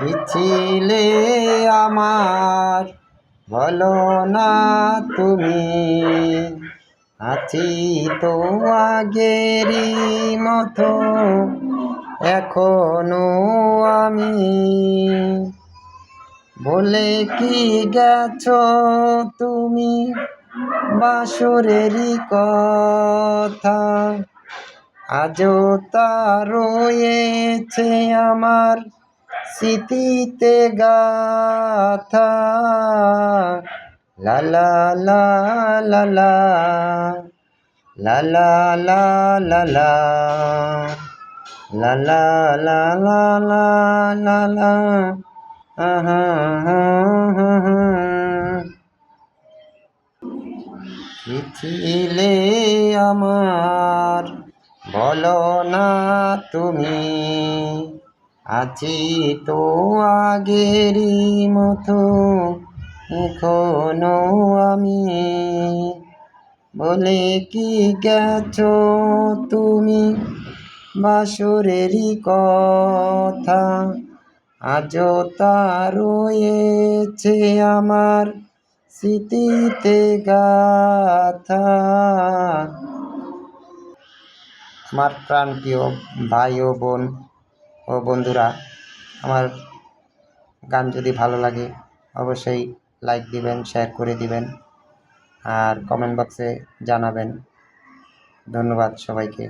কি ছিলে আমার বলো না তুমি, আছি তো আগেরই মতো এখনো আমি। বলে কি গেছো তুমি বাসরেরই কথা, আজও তা রয়েছে আমার স্মৃতিতে গাথা। লা লা লা লা লা লা লা লা লা লা লা লা লা লা লা লা লা আহা আহা। কি ছিলে আমার বলো না তুমি, আছি তো আগেরই মতো এখনো আমি। বলে কি গেছো তুমি বাসরেরই কথা, আজও তা রয়েছে আমার স্মৃতিতে গাথা। আমার প্রাণপ্রিয় ভাই ও বোন ও বন্ধুরা, আমার গান যদি ভালো লাগে অবশ্যই লাইক দিবেন, শেয়ার করে দিবেন আর কমেন্ট বক্সে জানাবেন। ধন্যবাদ সবাইকে।